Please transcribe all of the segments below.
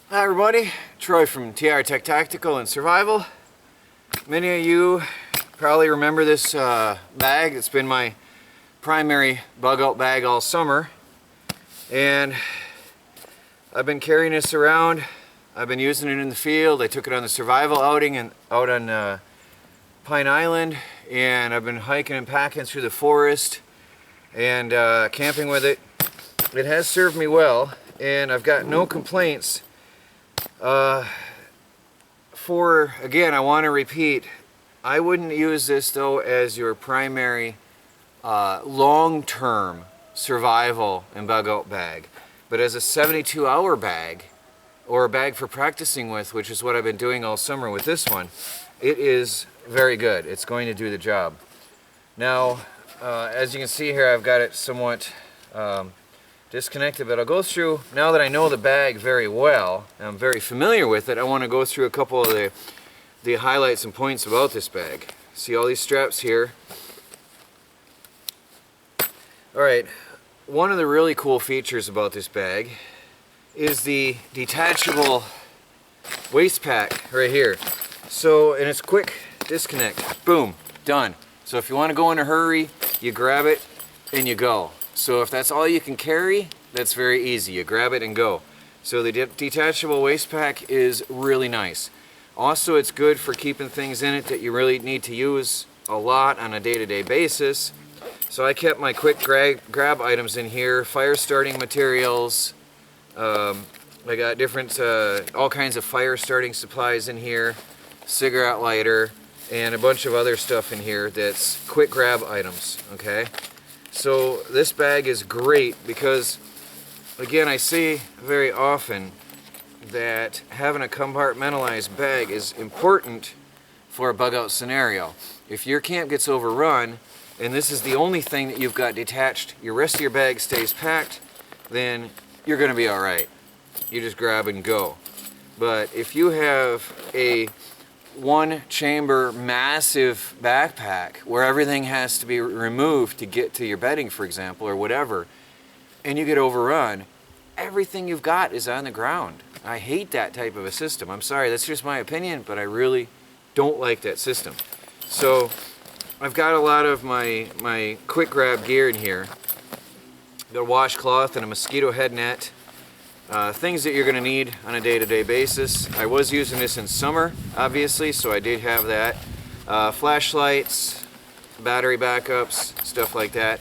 Hi everybody, Troy from TR Tech Tactical and Survival. Many of you probably remember this bag. It's been my primary bug out bag all summer, and I've been carrying this around. I've been using it in the field. I took it on the survival outing and out on Pine Island, and I've been hiking and packing through the forest and camping with it. It has served me well, and I've got no complaints. Again, I want to repeat, I wouldn't use this though as your primary long-term survival and bug out bag, but as a 72-hour bag or a bag for practicing with, which is what I've been doing all summer with this one, it is very good. It's going to do the job. Now, as you can see here, I've got it somewhat disconnected, but I'll go through, now that I know the bag very well, and I'm very familiar with it, I want to go through a couple of the highlights and points about this bag. See all these straps here? Alright, one of the really cool features about this bag is the detachable waist pack right here. So, and it's quick disconnect. Boom, done. So if you want to go in a hurry, you grab it and you go. So if that's all you can carry, that's very easy. You grab it and go. So the detachable waist pack is really nice. Also, it's good for keeping things in it that you really need to use a lot on a day-to-day basis. So I kept my quick grab items in here, fire starting materials. I got different, all kinds of fire starting supplies in here, cigarette lighter, and a bunch of other stuff in here that's quick grab items, okay? So this bag is great because, again, I say very often that having a compartmentalized bag is important for a bug out scenario. If your camp gets overrun and this is the only thing that you've got detached, your rest of your bag stays packed, then you're going to be alright. You just grab and go. But if you have a one chamber massive backpack where everything has to be removed to get to your bedding, for example, or whatever, and you get overrun, everything you've got is on the ground. I hate that type of a system. I'm sorry, that's just my opinion, but I really don't like that system. So I've got a lot of my quick grab gear in here. Got a washcloth and a mosquito head net. Things that you're going to need on a day-to-day basis. I was using this in summer, obviously, so I did have that. Flashlights, battery backups, stuff like that.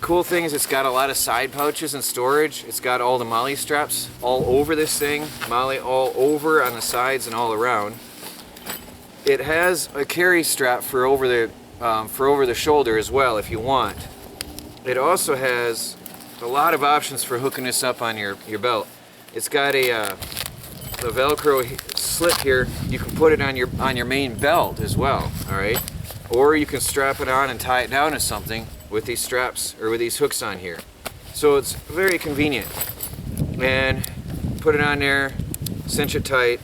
Cool thing is it's got a lot of side pouches and storage. It's got all the MOLLE straps all over this thing. MOLLE all over on the sides and all around. It has a carry strap for over the shoulder as well if you want. It also has a lot of options for hooking this up on your belt. It's got a Velcro slip here. You can put it on your main belt as well, all right? Or you can strap it on and tie it down to something with these straps or with these hooks on here. So it's very convenient. And put it on there, cinch it tight.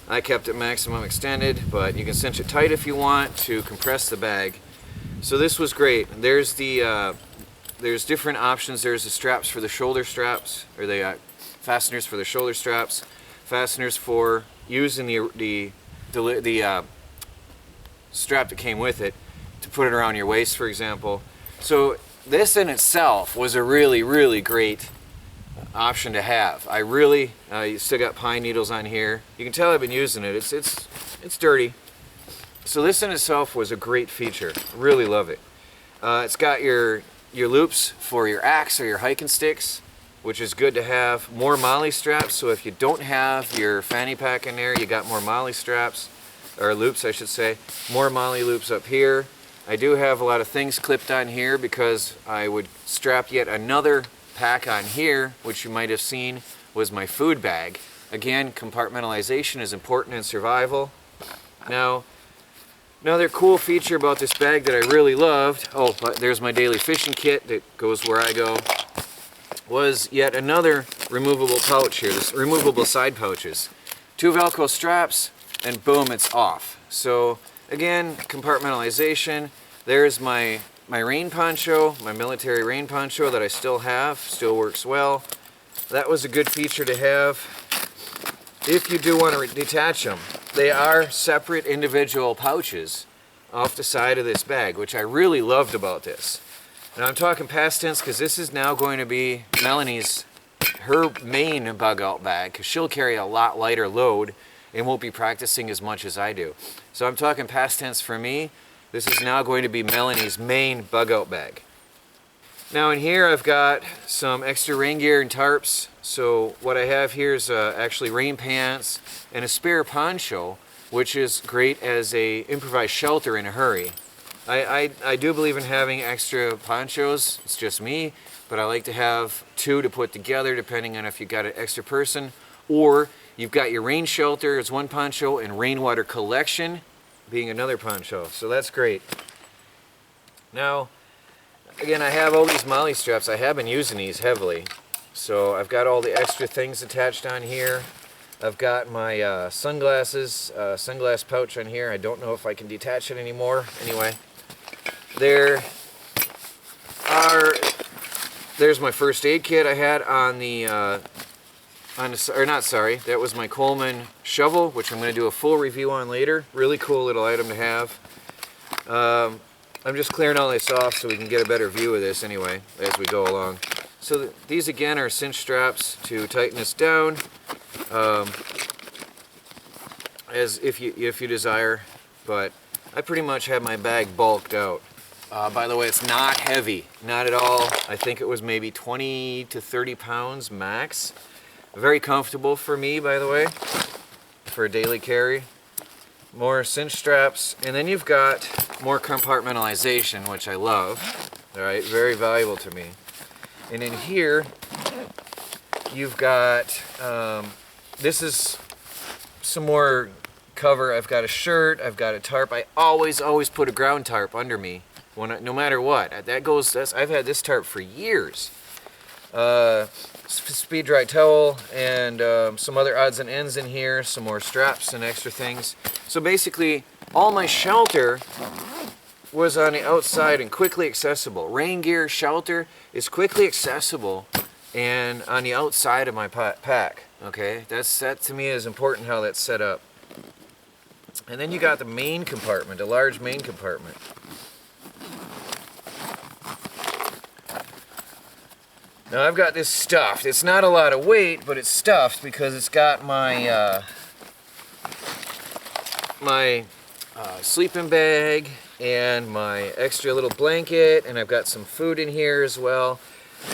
I kept it maximum extended, but you can cinch it tight if you want to compress the bag. So this was great. There's different options. There's the straps for the shoulder straps, or the fasteners for the shoulder straps, fasteners for using the strap that came with it to put it around your waist, for example. So this in itself was a really, really great option to have. I really, you still got pine needles on here. You can tell I've been using it. It's dirty. So this in itself was a great feature. Really love it. It's got your loops for your axe or your hiking sticks, which is good to have. More MOLLE straps, so if you don't have your fanny pack in there, you got more MOLLE straps, or loops I should say. More MOLLE loops up here. I do have a lot of things clipped on here because I would strap yet another pack on here, which you might have seen was my food bag. Again, compartmentalization is important in survival. Now, another cool feature about this bag that I really loved, there's my daily fishing kit that goes where I go, was yet another removable pouch here, this removable side pouches. 2 Velcro straps, and boom, it's off. So again, compartmentalization. There's my my rain poncho, my military rain poncho that I still have, still works well. That was a good feature to have. If you do want to detach them, they are separate individual pouches off the side of this bag, which I really loved about this. Now I'm talking past tense because this is now going to be Melanie's, her main bug out bag, because she'll carry a lot lighter load and won't be practicing as much as I do. So I'm talking past tense for me. This is now going to be Melanie's main bug out bag. Now in here I've got some extra rain gear and tarps. So what I have here is actually rain pants and a spare poncho, which is great as a improvised shelter in a hurry. I do believe in having extra ponchos. It's just me, but I like to have two to put together depending on if you've got an extra person, or you've got your rain shelter as one poncho and rainwater collection being another poncho. So that's great. Now, again, I have all these molly straps. I have been using these heavily. So I've got all the extra things attached on here. I've got my sunglasses, sunglass pouch on here. I don't know if I can detach it anymore. Anyway, there's my first aid kit I had on the, that was my Coleman shovel, which I'm going to do a full review on later. Really cool little item to have. I'm just clearing all this off so we can get a better view of this anyway as we go along. So these again are cinch straps to tighten this down, as if you desire, but I pretty much have my bag bulked out. By the way, it's not heavy, not at all. I think it was maybe 20 to 30 pounds max. Very comfortable for me, by the way, for a daily carry. More cinch straps, and then you've got more compartmentalization, which I love. All right, very valuable to me. And in here, you've got, this is some more cover. I've got a shirt, I've got a tarp. I always put a ground tarp under me, no matter what. I've had this tarp for years. Speed dry towel and some other odds and ends in here, some more straps and extra things. So basically, all my shelter was on the outside and quickly accessible. Rain gear, shelter is quickly accessible and on the outside of my pack. Okay, that to me is important how that's set up. And then you got the main compartment, a large main compartment. Now I've got this stuffed. It's not a lot of weight, but it's stuffed because it's got my sleeping bag and my extra little blanket, and I've got some food in here as well.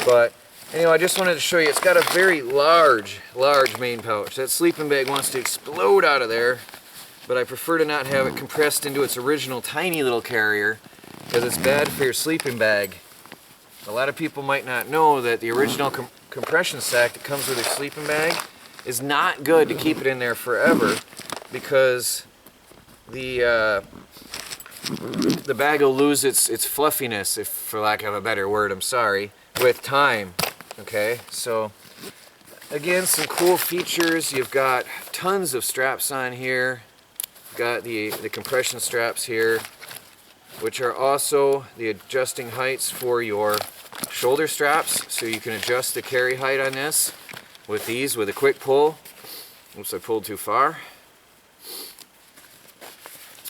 But anyway, I just wanted to show you, it's got a very large main pouch. That sleeping bag wants to explode out of there, but I prefer to not have it compressed into its original tiny little carrier because it's bad for your sleeping bag. A lot of people might not know that the original compression sack that comes with your sleeping bag is not good to keep it in there forever, because the bag will lose its fluffiness, if for lack of a better word, I'm sorry, with time. Okay, so again, some cool features. You've got tons of straps on here. You've got the compression straps here, which are also the adjusting heights for your shoulder straps, so you can adjust the carry height on this with these with a quick pull. Oops, I pulled too far.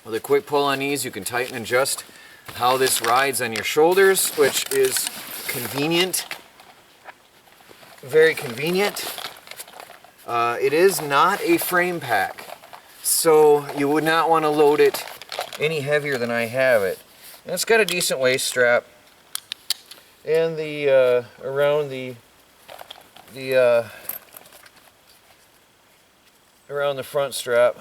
With a quick pull on these, you can tighten and adjust how this rides on your shoulders, which is convenient, very convenient. It is not a frame pack, so you would not want to load it any heavier than I have it. And it's got a decent waist strap, and the around the front strap.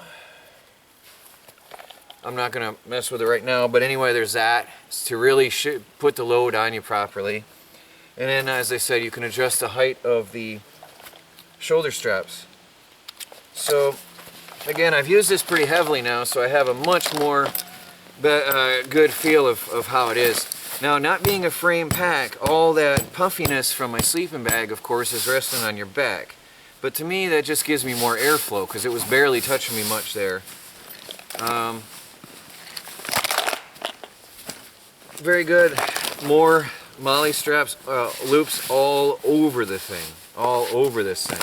I'm not going to mess with it right now, but anyway, there's that. It's to really put the load on you properly. And then, as I said, you can adjust the height of the shoulder straps. So, again, I've used this pretty heavily now, so I have a much more good feel of how it is. Now, not being a frame pack, all that puffiness from my sleeping bag, of course, is resting on your back. But to me, that just gives me more airflow, because it was barely touching me much there. very good. More MOLLE straps, loops all over the thing, all over this thing.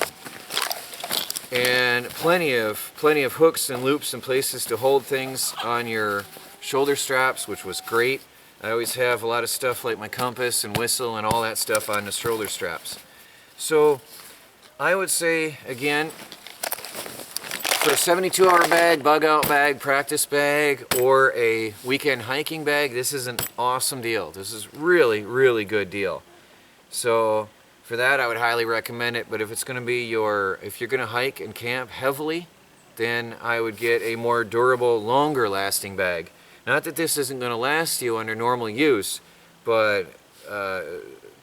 And plenty of hooks and loops and places to hold things on your shoulder straps, which was great. I always have a lot of stuff like my compass and whistle and all that stuff on the shoulder straps. So I would say, again, for a 72-hour bag, bug out bag, practice bag, or a weekend hiking bag, this is an awesome deal. This is really, really good deal. So for that, I would highly recommend it. But if it's going to be if you're going to hike and camp heavily, then I would get a more durable, longer lasting bag. Not that this isn't going to last you under normal use, but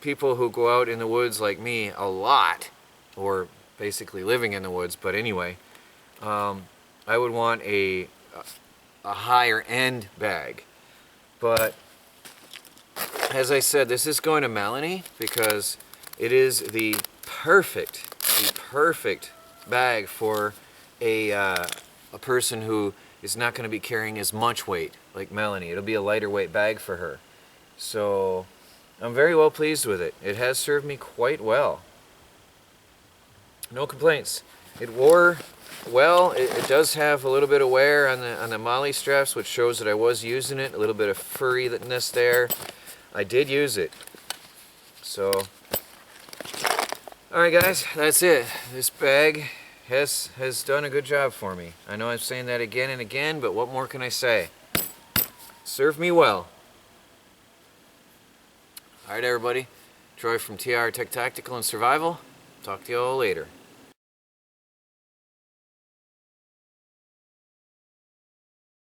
people who go out in the woods like me a lot, or basically living in the woods, but anyway, I would want a higher end bag. But as I said, this is going to Melanie because it is the perfect bag for a person who is not going to be carrying as much weight like Melanie. It'll be a lighter weight bag for her. So I'm very well pleased with it. It has served me quite well. No complaints. It wore well. It does have a little bit of wear on the MOLLE straps, which shows that I was using it. A little bit of furriness there. I did use it. So, alright guys, that's it. This bag has done a good job for me. I know I'm saying that again and again, but what more can I say? Served me well. Alright everybody, Troy from TR Tech Tactical and Survival. Talk to you all later.